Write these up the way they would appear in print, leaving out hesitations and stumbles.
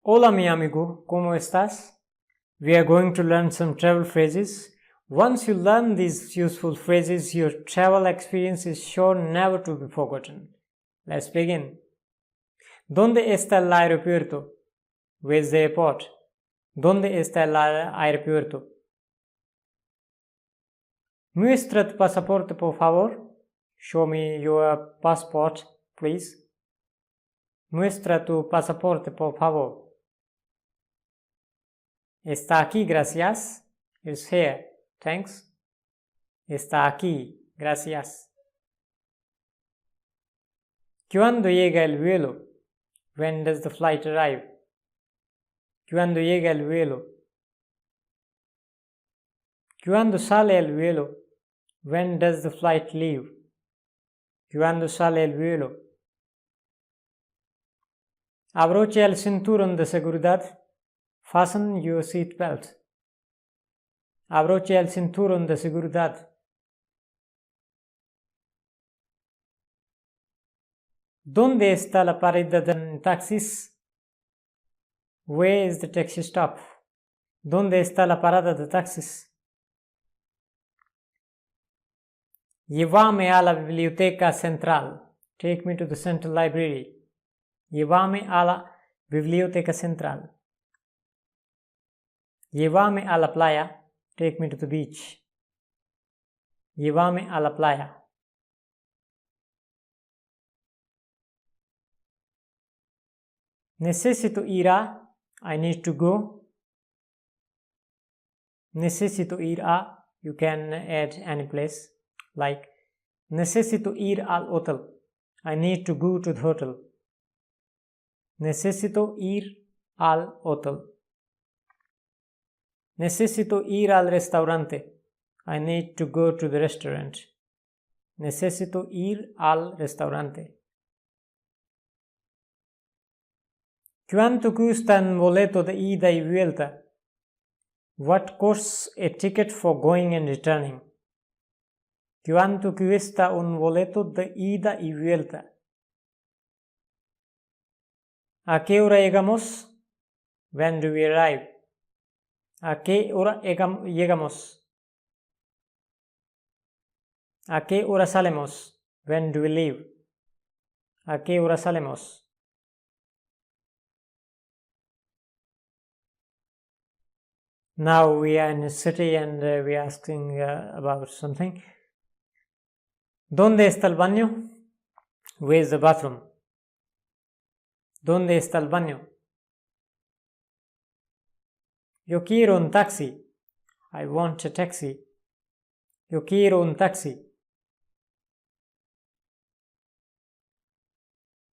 Hola mi amigo, ¿cómo estás? We are going to learn some travel phrases. Once you learn these useful phrases, your travel experience is sure never to be forgotten. Let's begin. ¿Dónde está el aeropuerto? Where's the airport? ¿Dónde está el aeropuerto? Muestra tu pasaporte, por favor. Show me your passport, please. Muestra tu pasaporte, por favor. Está aquí, gracias. It's here, thanks. Está aquí, gracias. ¿Cuándo llega el vuelo? When does the flight arrive? ¿Cuándo llega el vuelo? ¿Cuándo sale el vuelo? When does the flight leave? ¿Cuándo sale el vuelo? Abroche el cinturón de seguridad. Fasten your seat belt. Abroche el cinturón de seguridad. ¿Dónde está la parada de taxis? Where is the taxi stop? ¿Dónde está la parada de taxis? Llévame a la biblioteca central. Take me to the central library. Llévame a la biblioteca central. Llévame a la playa. Take me to the beach. Llévame a la playa. Necesito ir a. I need to go. Necesito ir a. You can add any place. Like, necesito ir al hotel. I need to go to the hotel. Necesito ir al hotel. Necesito ir al restaurante. I need to go to the restaurant. Necesito ir al restaurante. ¿Cuánto cuesta un boleto de ida y vuelta? What costs a ticket for going and returning? ¿Cuánto cuesta un boleto de ida y vuelta? ¿A qué hora llegamos? When do we arrive? ¿A qué hora llegamos? ¿A qué hora salimos? When do we leave? ¿A qué hora salimos? Now we are in a city and we are asking about something. ¿Dónde está el baño? Where is the bathroom? ¿Dónde está el baño? Yo quiero un taxi. I want a taxi. Yo quiero un taxi.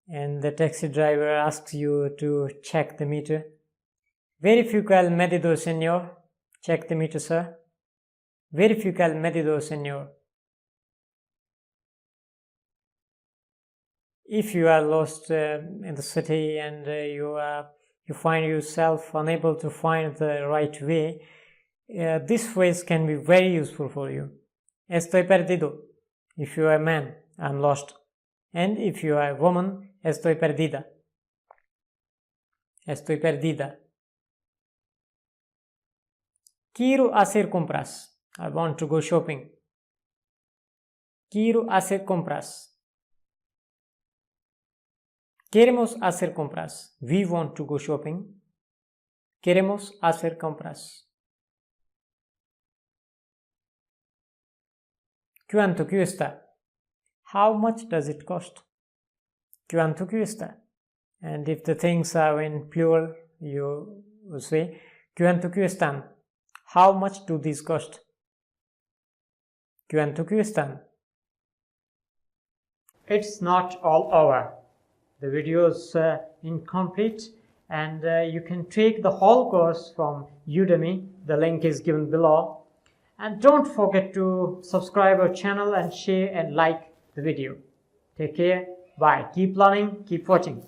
And the taxi driver asks you to check the meter. Verifica el medido, señor. Check the meter, sir. Verifica el medido, señor. If you are lost in the city and you find yourself unable to find the right way, this phrase can be very useful for you. Estoy perdido. If you are a man, I'm lost. And if you are a woman, estoy perdida. Estoy perdida. Quiero hacer compras. I want to go shopping. Quiero hacer compras. Queremos hacer compras. We want to go shopping. Queremos hacer compras. ¿Cuánto cuesta? How much does it cost? ¿Cuánto cuesta? And if the things are in plural, you will say, ¿cuánto cuestan? How much do these cost? ¿Cuánto cuestan? It's not all over. The video is incomplete and you can take the whole course from Udemy. The link is given below. And don't forget to subscribe our channel and share and like the video. Take care. Bye. Keep learning. Keep watching.